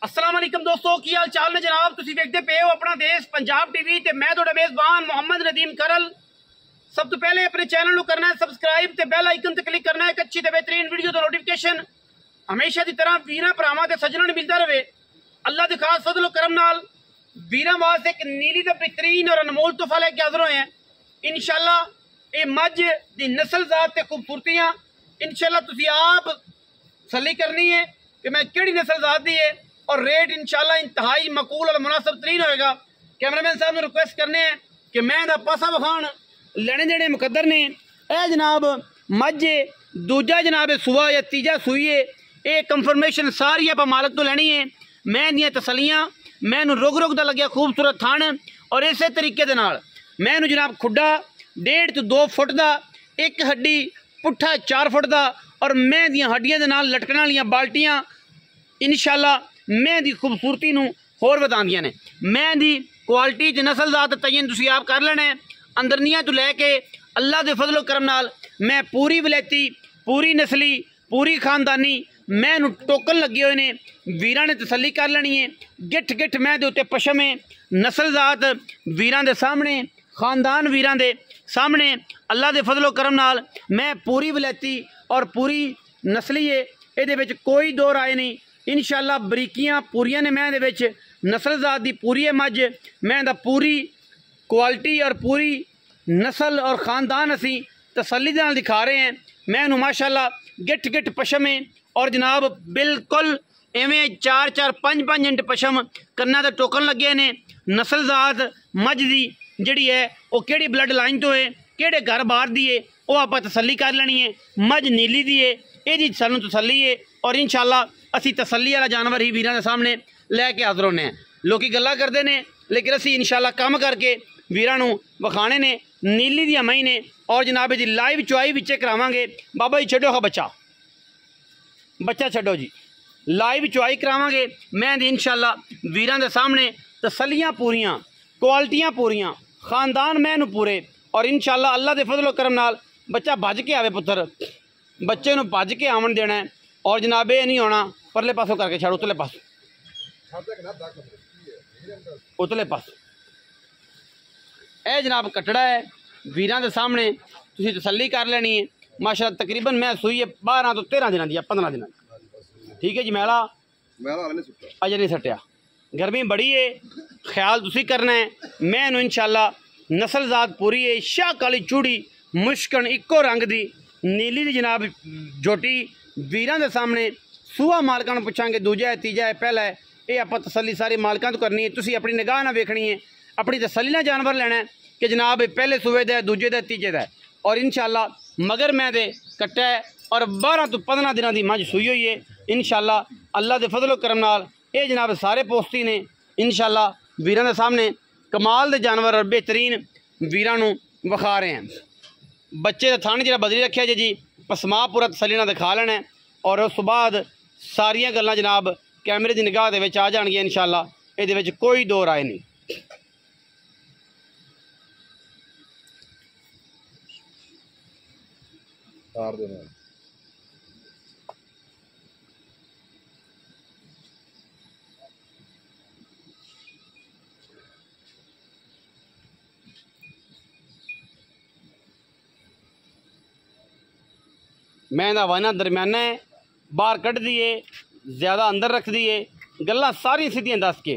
अस्सलाम वालेकुम दोस्तों, की हाल चाल ने जनाब। तुसीं देखते पे हो अपना देश पंजाब टीवी ते मैं तुहाडा मेज़बान मोहम्मद नदीम करल। सब तो पहले अपने चैनल को करना है सबसक्राइब ते बेल आइकन ते क्लिक करना है। एक अच्छी ते बेहतरीन वीडियो तो नोटिफिकेशन हमेशा की तरह वीरां भरावां ते सज्जनां नूं मिलता रहे। अल्लाह दे खास फजल करम नाल वीरां वास्ते एक नीली दा बेहतरीन और अनमोल तोहफा लेके हाज़र होए हैं। इंशाअल्लाह ये मझ दी नस्ल जात ते खूबसूरतियां इंशाअल्लाह तुसीं आप तसल्ली करनी है कि मैं केड़ी नस्ल जात दी है, और रेट इंशाअल्लाह इंतहाई मकूल और मुनासिब तरीन होएगा। कैमरामैन साहब ने रिक्वेस्ट करने हैं कि मैं दा पासा विखाण लेने देने मुकद्दर ने। ए जनाब मझ दूजा जनाब सुआ या तीजा सूई है, ये कंफर्मेशन सारी आप मालक तो लैनी है। मैं दियां तसलियां मैनू रुग रुग दा लग्या खूबसूरत थण, और इस तरीके दे नाल मैनू जनाब खुड्डा 1.5 to 2 फुट दा, एक हड्डी पुट्ठा 4 फुट दा, और मैं दियां हड्डियां दे नाल लटकण वालियां बाल्टियां इंशाअल्लाह मैं दी खूबसूरती नूं होर वधांदियां ने। मैं दी क्वालिटी च नस्ल जात तयन तुसीं आप कर लेना है। अंदरनियां तो लैके अल्लाह दे फजलो करम नाल मैं पूरी वलैती पूरी नस्ली पूरी खानदानी मैनू टोकन लगे हुए ने। वीरां ने तसल्ली कर लेनी है। गिठ गिठ मैं दे उत्ते पशम है। नस्ल जात वीरां दे सामने, खानदान वीरां दे सामने अल्लाह दे फजलो करम नाल मैं पूरी वलैती और पूरी नस्ली है। ये कोई दो राय नहीं। इंशाअल्लाह बरीकियां पूरियां ने। मैं दे नस्ल जात दी पूरी है मझ। मैं दा पूरी क्वालिटी और पूरी नस्ल और ख़ानदान असी तसल्ली दे नाल दिखा रहे हैं। मैं माशाअल्लाह गिठ गिठ पशम है, और जनाब बिल्कुल इवें 4-4 5-5 इंच पशम कन्ना दे टोकन लगे ने। नस्ल जात मझ दी जिहड़ी है वो केड़ी ब्लड लाइन तो है, केड़े घर बाहर दी है, वो आप तसल्ली कर लेनी है। मझ नीली दी है, ये सानू तसल्ली है, और इंशाअल्लाह असी तसल्ली वाला जानवर ही वीरां दे सामने लैके हाज़र होने हैं। लोग गल्लां करते हैं, लेकिन असी इंशाअल्लाह काम करके वीरां नूं विखाने ने। नीली दियां मई ने, और जनाब जी लाइव चुआई विच करावांगे। बाबा जी छड्डो हा बच्चा छड्डो जी, लाइव चुआई करावांगे। मैं दी इंशाअल्लाह वीरां दे सामने तसल्लियां पूरियां, क्वालिटियां पूरियां, खानदान मैनू पूरे, और इंशाअल्लाह अल्लाह दे फजलो करम नाल बच्चा भज के आवे। पुत्र बच्चे नूं भज के आवन देना है, और जनाब ये नहीं होना परले पासों करके छड़ उतले पासों ए जनाब कटड़ा है वीरां दे सामने तुसीं तसल्ली कर लेनी है। माशाअल्लाह तकरीबन मैं सूई है 12 to 13 दिनां दी, 15 दिनां। ठीक है जी। मैला अजे नहीं सट्टिया, गर्मी बड़ी है, ख्याल तुसीं करना है। मैं इंशाअल्लाह नस्ल जात पूरी है। शाह काली चूड़ी मुश्कन इक्को रंग दी नीली दी जनाब जोटी वीरां दे सामने। सूआ मालकां नूं पुछांगे दूजा है तीजा है पहला है, ये आप तसल्ली सारी मालकां तो करनी है। तुसीं अपनी निगाह ना वेखनी है, अपनी तसल्ली ना जानवर लेना है कि जनाब पहले सूबे दा दूजे दा तीजे दा। और इंशाअल्लाह मगर मैं दे कट्टा है, और 12 to 15 दिनां दी मझ सूई हुई है। इंशाअल्लाह अल्लाह दे फजलो करम नाल ये जनाब सारे पोस्ती ने। इंशाअल्लाह वीरां दे सामने कमाल दे जानवर और बेहतरीन वीरां नूं विखा रहे हैं। बच्चे का थान जो बदली रखा जी पसमा पूरा तसल्ली नाल दिखा लेना है, और उस बाद सारियां गल्लां जनाब कैमरे की निगाह दे विच आ जाणगियां। इंशाअल्लाह इहदे विच कोई दो राय नहीं। मैं दा वाना दरम्याना है, बाहर कढ़ दिए ज़्यादा अंदर रख दिए। गल्लां सारी सीधियां दस के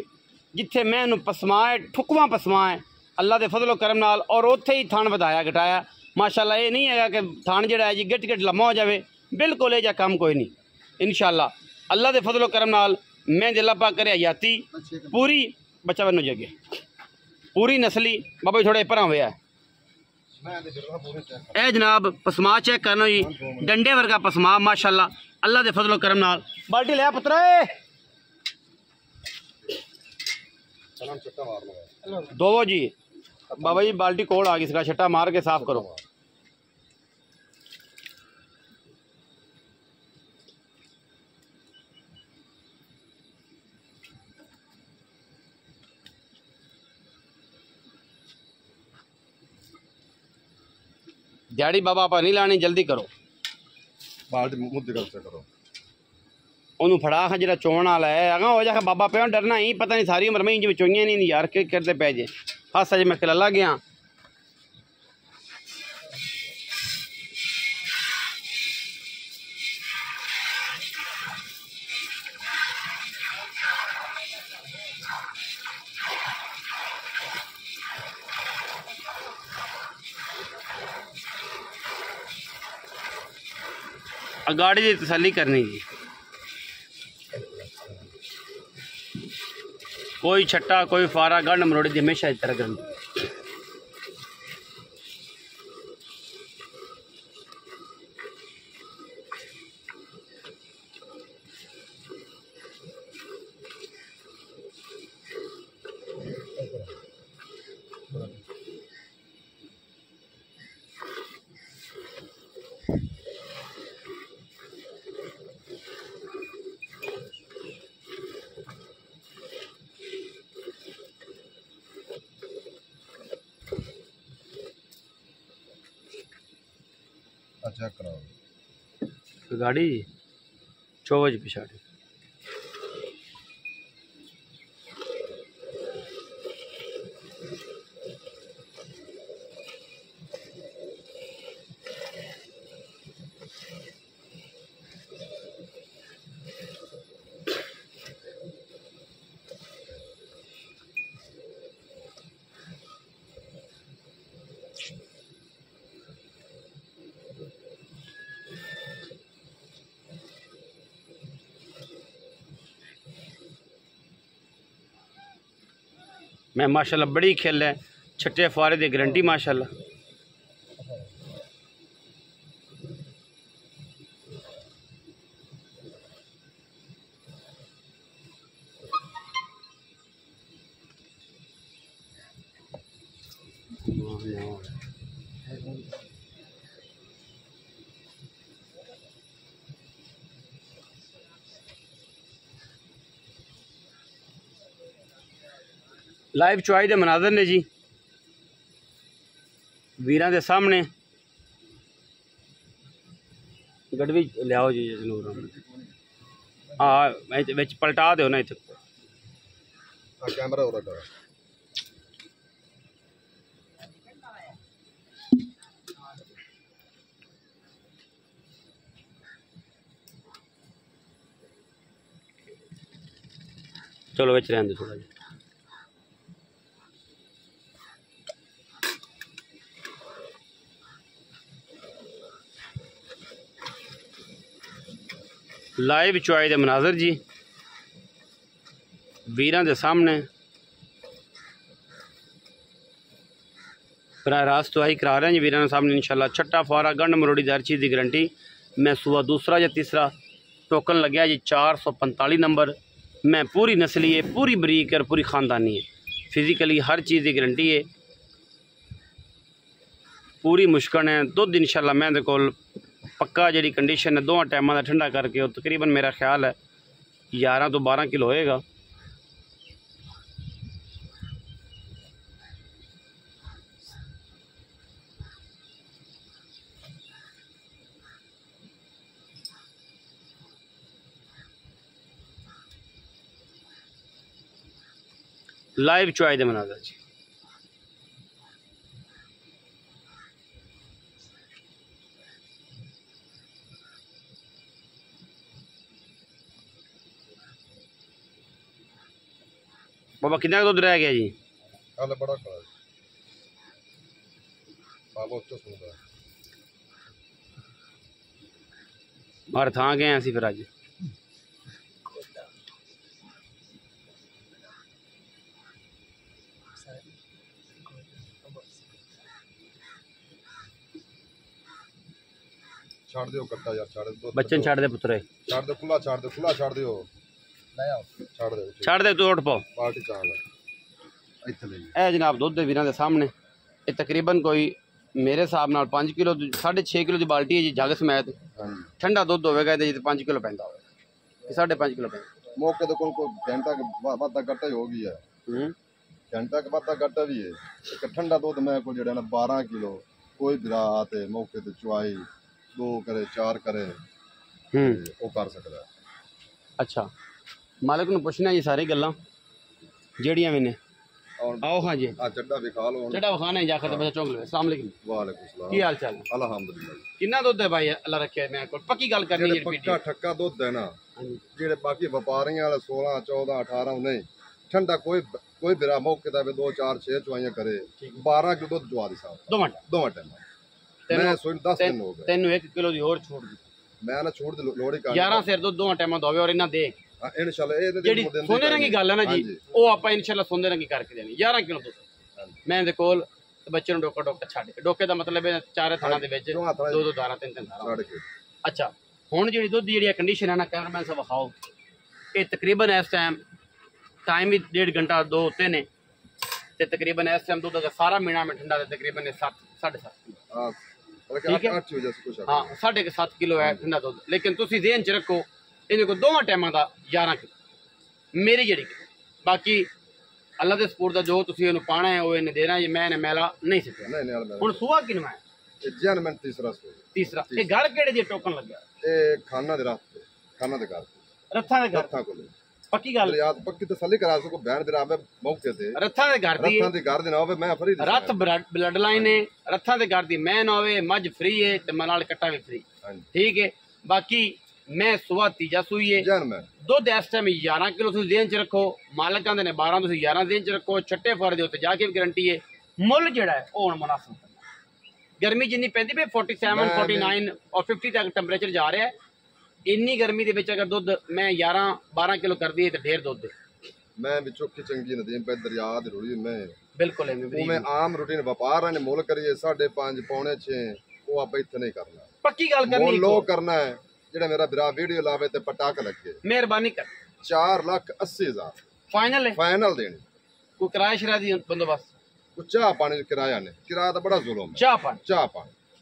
जिथे मैं पसमा है ठुकवा पसमा है अल्लाह के फजलो करम नाल, और उत्थे ही थान वधाया घटाया। माशाअल्लाह ये नहीं है कि थान जिहड़ा है जी गिट गिट लम्मा हो जाए, बिल्कुल यह काम कोई नहीं। इंशाअल्लाह अल्लाह के फजलो करम नाल मैं दिला पा करे हयाती पूरी बच्चा बनो जगे पूरी नस्ली। बाबा जी थोड़े परा हुआ है ए जनाब पसमा चेक करना जी, डंडे वर्गा पसमा माशाअल्लाह अल्लाह दे फजलो करम नाल। बाल्टी लिया पुत्र दो जी। बाबा जी बाल्टी कोल आ गई, इसका छट्टा मार के साफ करो। दिहाड़ी बाबा आप नहीं लानी, जल्दी करो। बाल्टी मुद्दे करो। ਉਹਨੂੰ ਫੜਾ ਖਾਂ ਜਿਹੜਾ ਚੋਣ ਵਾਲਾ ਹੈ ਅਗਾ ਹੋ ਜਾ ਬਾਬਾ ਪਿਓ ਡਰਨਾ ਹੀ ਪਤਾ ਨਹੀਂ ਸਾਰੀ ਉਮਰ ਮੈਂ ਇੰਜ ਚੋਈਆਂ ਨਹੀਂ ਯਾਰ ਕੀ ਕਰਦੇ ਪੈ ਜੇ ਹਾਸਾ ਜੇ ਮੈਂ ਕਲਾ ਗਿਆ गाड़ी की तसल्ली करनी जी कोई छट्टा कोई फारा गंढ मरोड़ी की हमेशा इस तरह करनी अच्छा कराओ गाड़ी 4 बजे पिछाड़ी मैं माशाल्लाह बड़ी खेल है छट्टे फारे की गारंटी माशाल्लाह लाइव चुआई दे मनाजर ने जी वीरां दे सामने गड़वी लियाओ जी जरूर हाँ विच पलटा दो ना इत्थे कैमरा हो रहा चलो विच रहने दो थोड़ा जी लाइव चुआई दे मनाजर जी वीरां दे सामने बराह रास्त चुआई करा रहे हैं जी वीरां दे सामने इंशाल्लाह छट्टा फारा गंढ मरोड़ी हर चीज़ की गारंटी मैं सुबह दूसरा या तीसरा टोकन लग्या जी 445 नंबर मैं पूरी नस्ली है पूरी बरीक और पूरी खानदानी है फिजिकली हर चीज़ की गारंटी है पूरी मुश्किल है दुध इंशाल्लाह मैं दे कोल पक्का जी कंडीशन है 2 टाइम का ठंडा करके और तकरीबन मेरा ख्याल है 11 तो 12 किलो होएगा लाइव चुआई दे मनाजर जी बाबा कितना दूध रह गया जी हाल बड़ा करा बाबा तो सुन रहा मार थां गए असी फिर अज छाड़ दियो कट्टा यार छाड़ दो बच्चन छाड़ दे पुत्रे छाड़ दो खुला छाड़ दियो छाड़ दे तू उठ पाओ पार्टी चाल इत्थे ले ए जनाब दुध दे वीरां दे सामने ये तकरीबन कोई मेरे हिसाब नाल 5 किलो 6.5 किलो की बाल्टी है जी जग समेत ठंडा दुध होगा तो 5 किलो पैंदा होगा 5.5 किलो पैंदा मौके तो कोई घंटा के बाद घट्टा ही हो गई है घंटा के बाद घट्टा भी है एक ठंडा दुध मैं को जेड़ा ना 12 किलो कोई बिरा आते मौके ते चुआई 2 करे 4 करे वो कर सकता है अच्छा मालिक नूं पुछना जी सारी गल्लां ਜਿਹੜੀਆਂ ਵੀ ਨੇ आओ हाँ जी आ चड्डा भी खा लो चड्डा खाना है जाकर बच्चा चौंक लो अस्सलाम वालेकुम वालेकुम सलाम की हाल चाल अल्हम्दुलिल्लाह कितना दुध है भाई अल्लाह रखे मैं कोल पक्की गल करनी है पक्का ठक्का दुध है ना जेड़े बाकी व्यापारियां वाले 16 14 18 नहीं ठंडा कोई बिरा मौके दा 2 4 6 चुआइयां करे 12 किलो दुध चुआ दी साहब 2 मिनट मैं सोच 10 दिन हो गए तेनू 1 किलो दी और छूट दी मैं ना छूट दी लोड़ी का 11 सिर दुध 2 टाइम दोवे और इना दे इंशाल्लाह ए ਜਿਹੜੀ ਸੋਨੇ ਰੰਗੀ ਗੱਲ ਹੈ ਨਾ ਜੀ ਉਹ ਆਪਾਂ ਇਨਸ਼ਾਅੱਲਾ ਸੋਨੇ ਰੰਗੀ ਕਰਕੇ ਦੇਣੀ 11 ਕਿਲੋ ਦੁੱਧ ਮੈਂ ਇਹਦੇ ਕੋਲ ਬੱਚੇ ਨੂੰ ਡੋਕਾ ਛੱਡ ਕੇ ਡੋਕੇ ਦਾ ਮਤਲਬ ਹੈ ਚਾਰੇ ਥਾਣਾ ਦੇ ਵਿੱਚ ਦੋ ਦਾਣਾ ਤਿੰਨ ਦਾਣਾ ਛੱਡ ਕੇ ਅੱਛਾ ਹੁਣ ਜਿਹੜੀ ਦੁੱਧ ਦੀ ਜਿਹੜੀ ਕੰਡੀਸ਼ਨ ਹੈ ਨਾ ਕੈਮਰਾਮੈਨ ਸਾਹਿਬ ਵਿਖਾਓ ਇਹ ਤਕਰੀਬਨ ਇਸ ਟਾਈਮ ਵੀ 1.5 ਘੰਟਾ 2 ਉੱਤੇ ਨੇ ਤੇ ਤਕਰੀਬਨ ਇਸ ਟਾਈਮ ਦੁੱਧ ਦਾ ਸਾਰਾ ਮੀਣਾ ਮੈਂ ਠੰਡਾ ਤੇ ਤਕਰੀਬਨ 7 7.5 ਕਿਲੋ ठीक है 8 वजह से कुछ हाँ 7.5 किलो है ठंडा दुध लेकिन तुम ध्यान च रखो इन्हें को दोवां टाइमां दा 11 किलो मेरी जड़ी बाकी अल्लाह दे सपोर्ट दा जो तुसीं इहनूं पाना है वो इन्हें देना जे मैं इन्हें मैला नहीं सकता नहीं हुण सुआ किनवा है जन मिनट तीसरा ये घर केड़े जे टोकन लग्या ए खाना दे रात खाना दे घर रत्था दे घर रत्था को पक्की गल याद पक्की तसल्ली करा सको बहन दे रावे मौके ते रत्था दे घर दी ना होवे मैं फ्री रथ ब्लड लाइन है रत्था दे घर दी मैं ना होवे मज फ्री है ते नाल कट्टा भी फ्री ठीक है बाकी मैं सुबह तीजा सूई है जान मैं दुध इस टाइम 11 किलो तुसीं देन च रखो मालिक आंदे ने 12 तुसीं 11 देन च रखो छट्टे फर दे उत्ते जाके भी गारंटी है मुल जेड़ा है ओ हुण मुनासिब गर्मी जिन्नी पैंदी पे 47 49 और 50 तक टेंपरेचर जा रहा है इन्नी गर्मी दे विच अगर दुध मैं 11 12 किलो कर दी ते ढेर दुध मैं विचों की चंगी नदीम पे दरिया दे रुड़ी मैं बिल्कुल है मैं आम रूटीन व्यापार ने मुल करिए 5.5 पौने 6 वो आप इत्थे नहीं करना पक्की गल करनी लो करना है जेड़ा मेरा बिरा वीडियो लावे ते पटाक लगे मेहरबानी कर 4,80,000 फाइनल देनी कोई किराया शरा दी बंदोबस्त कुछ चाह पानी किराया ने किराया तो बड़ा जुल्म है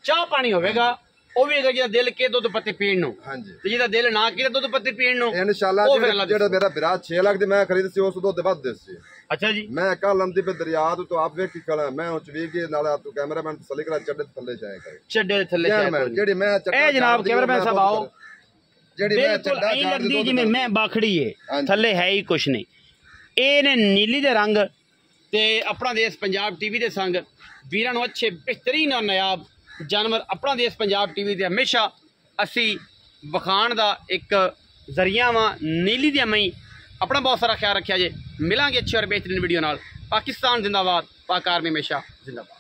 चाह पानी होवेगा ਉਹ ਵੀ ਅਗਰ ਜਿਹਦਾ ਦਿਲ ਕੇ ਦੁੱਧ ਪੱਤੀ ਪੀਣ ਨੂੰ ਹਾਂਜੀ ਤੇ ਜਿਹਦਾ ਦਿਲ ਨਾ ਕੀਤਾ ਦੁੱਧ ਪੱਤੀ ਪੀਣ ਨੂੰ ਇਨਸ਼ਾਅੱਲਾ ਜਿਹੜਾ ਮੇਰਾ ਬਿਰਾ 6 ਲੱਖ ਦੀ ਮੈਂ ਖਰੀਦ ਸੀ ਉਸ ਦੁੱਧ ਵੱਧ ਦੇ ਸੀ ਅੱਛਾ ਜੀ ਮੈਂ ਕੱਲ ਲੰਦੀ ਪੇ ਦਰਿਆ ਤੋਂ ਆਪ ਵੇਖ ਕੇ ਕਲਾ ਮੈਂ ਉਹ ਚਵੀ ਕੇ ਨਾਲ ਤੂੰ ਕੈਮਰਾਮੈਨ ਤਸੱਲੀ ਕਰਾ ਚੱਡੇ ਥੱਲੇ ਜਾਏ ਕਰੇ ਚੱਡੇ ਥੱਲੇ ਜਾਏ ਜਿਹੜੀ ਮੈਂ ਚੱਡਾ ਇਹ ਜਨਾਬ ਕੈਮਰਾਮੈਨ ਸਾਹਿਬ ਆਓ ਜਿਹੜੀ ਮੈਂ ਚੱਡਾ ਇਹ ਲੱਗਦੀ ਜਿਵੇਂ ਮੈਂ ਬਾਖੜੀ ਏ ਥੱਲੇ ਹੈ ਹੀ ਕੁਛ ਨਹੀਂ ਇਹ ਨੇ ਨੀਲੀ ਦੇ ਰੰਗ ਤੇ ਆਪਣਾ ਦੇਸ਼ ਪੰਜਾਬ ਟੀਵੀ ਦੇ ਸੰਗ ਵੀਰਾਂ ਨੂੰ ਅੱਛੇ ਬਿਹਤਰੀਨ ਔਰ ਨਾਯਾਬ जानवर अपना देश पंजाब टीवी ते हमेशा असी विखाण दा एक जरिया वा नीली दी मई अपना बहुत सारा ख्याल रखा जे मिलांगे अच्छी और बेहतरीन वीडियो नाल पाकिस्तान जिंदाबाद पाक आर्मी हमेशा जिंदाबाद।